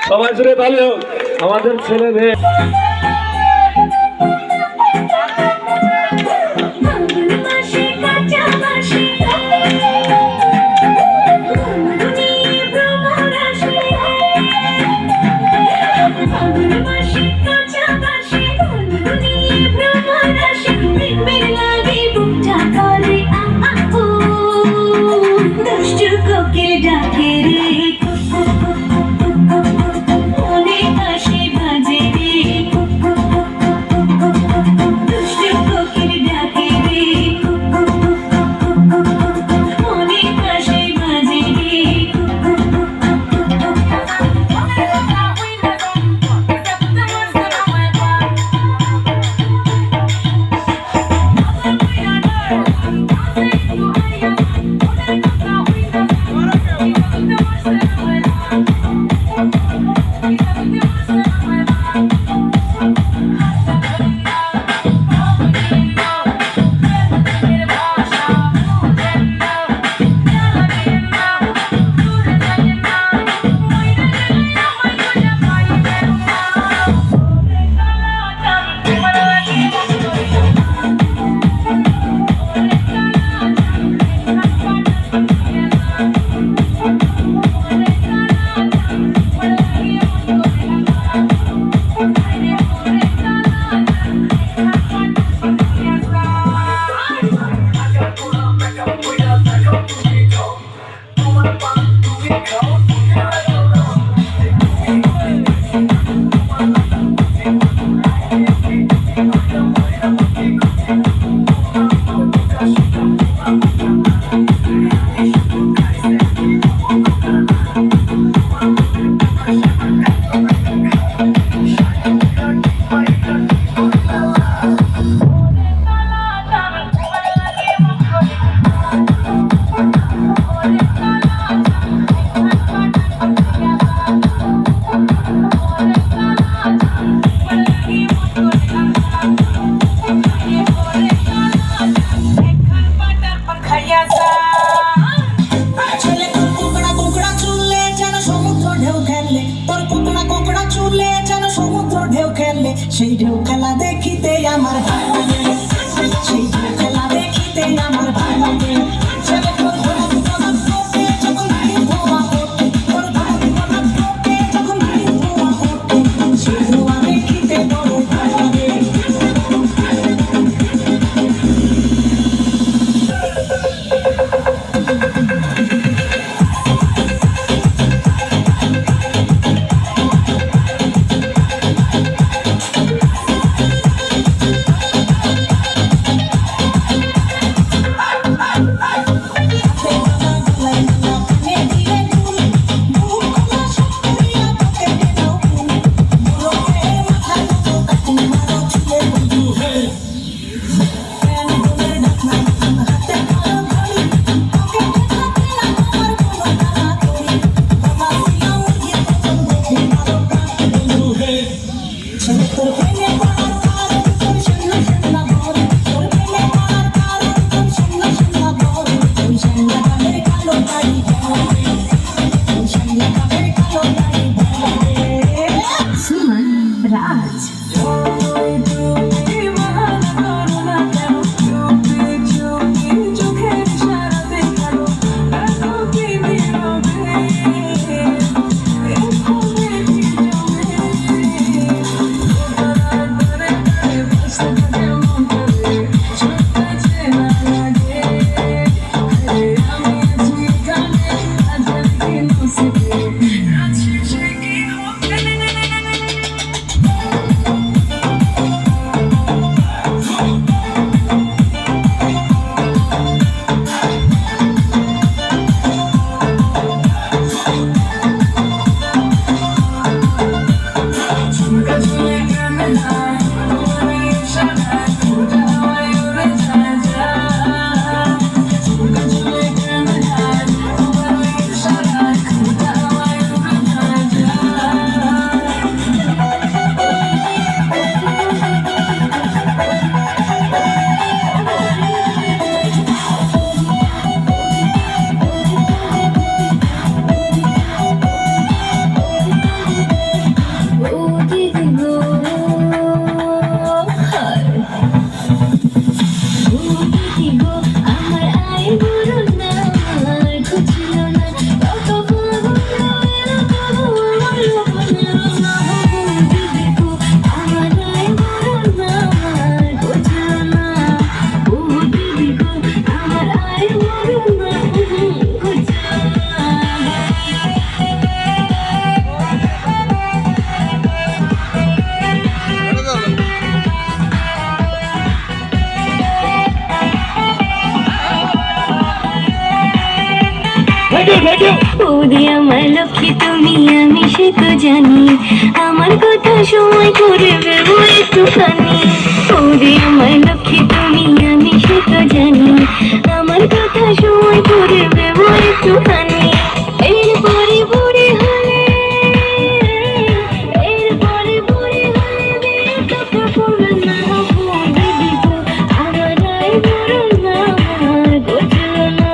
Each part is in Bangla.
সবাই জুড়ে তাহলে আমাদের ছেলে মেয়ে সেই ঢেউ খেলা দেখিতে আমার ভালো লাগে, সেই ঢেউ খেলা দেখিতে আমার ভালো লাগে। ওরে আমার লক্ষ্মী তুমি, আমি সে তো জানি, আমার কথা সময় করে ভেবো একটুখানি। ওরে আমার লক্ষ্মী তুমি, আমি সে তো জানি, আমার কথা সময় করে ভেবো একটুখানি। এরপরে বুড়ি হলে, এরপরে বুড়ি হলে বিয়ে তো করবে না দিদি গো, আমার আয় বড় না বুঝল না,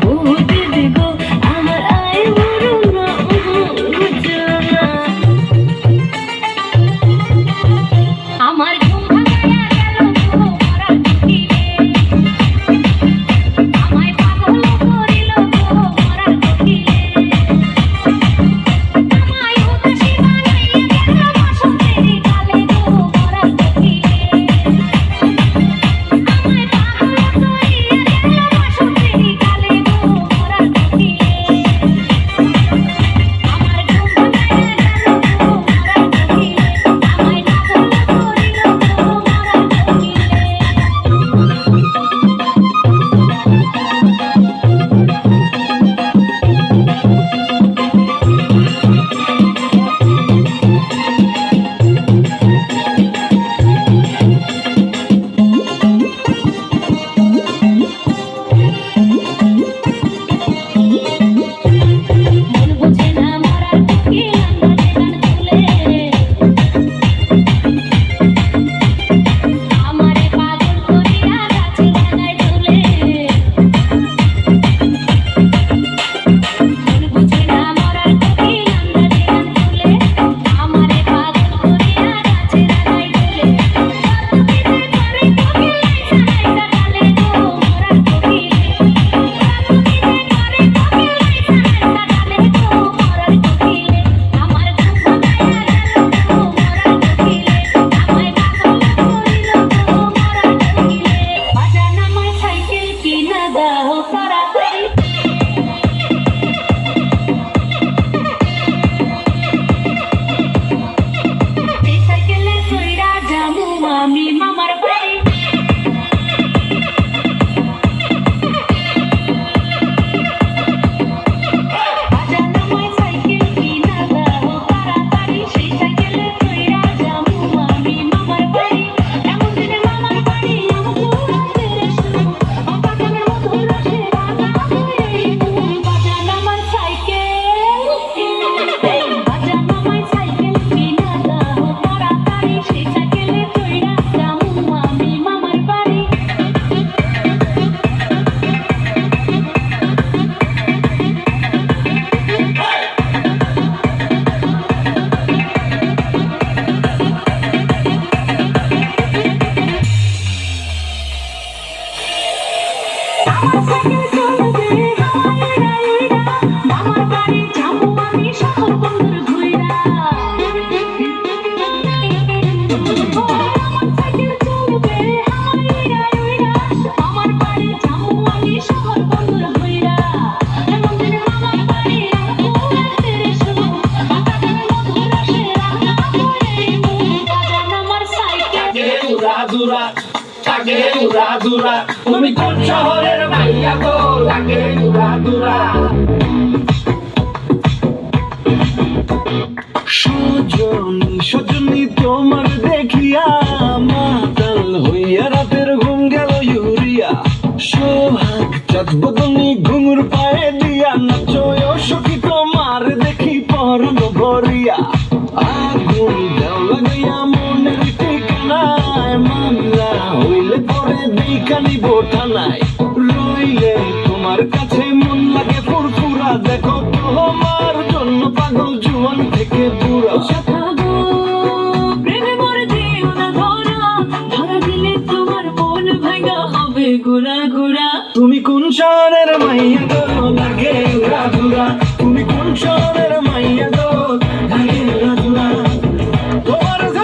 ও দিদি গো আমার আয় বড় না বুঝল না। আমার ঘুম ভাঙায়া গেল গো মরার কোকিলে, আমায় পাগল করিল গো মরার কোকিলে, আমায় উদাসী বানাইয়া গেল বসন্তের কালে গো মরার কোকিলে, আমায় পাগল করিয়া গেল বসন্তের কালে গো মরার কোকিলে, আমার ঘুম ভাঙায়া গেল গো মরার কোকিলে, আমায় পাগল করিল গো মরার কোকিলে। মন বোঝে না মরার কোকিল আন্দাজে গান তুলে, আমারে পাগল করিয়া গাছে ডাঙায় তুলে। মন বোঝে না মরার কোকিল আন্দাজে গান তুলে, আমারে পাগল করিয়া গাছে ডাঙায় তুলে। আমি মামার বাড়ি বাজানামায় সাইকেল কিনা দাও তাড়াতাড়ি, সেই সাইকেলে চইরা যামু আমি মামার বাড়ি। এমন দিনে মামার বাড়ি আমাকে উড়াতে এসো, বাগানের মতো রসে রাঙা হইবো। বাজানামায় সাইকেল কিনা দাও তাড়াতাড়ি, সেই সাইকেলে চইরা যামু আমি মামার বাড়ি। আমার সাইকেল চলবে হাওয়াইরা উইরা, মামার বাড়ি যাবো আমি শহর বন্দর ঘুইরা। আমার সাইকেল চলবে হাওয়াইরা উইরা, মামার বাড়ি যাবো আমি শহর বন্দর ঘুইরা। এমন দিনে মামার বাড়ি আমাকে উড়াতে এসো, বাগানের মতো রসে রাঙা হইবো। বাজান আমার সাইকেল তুমি কোন শহরের মাইয়া গো, লাগে উড়া দুরা। সজনী তোমার দেখিয়া মাতাল হইয়া রাতের ঘুম গেল ইউরিয়া। সোহাগ চাঁদ বদনি ঘুঙুর পায়ে দিয়া নাচো সখী তোমার দেখি পরন ভরিয়া। আগুন দেও লাগাইয়া মনের ঠিকানায়, মামলা হইলে পরে বিকানি বোঠানায়। রইলে তোমার কাছে মন লাগে ফুরফুরা, দেখো তোমার জন্য পাগল জুয়ান থেকে বুড়া। প্রেমে মরে দিও না ধরা, ধরা দিলে তোমার মন ভাঙা হবে গুড়া গুড়া। তুমি কোন শহরের মাইয়া গো, লাগে উড়া দুরা। তুমি কোন শহরের মাইয়া গো, লাগে উড়া দুরা। তোমার যে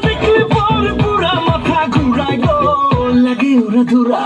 দেখলে পরে পুরা মাথা ঘুরায় গো, লাগে উড়া দুরা।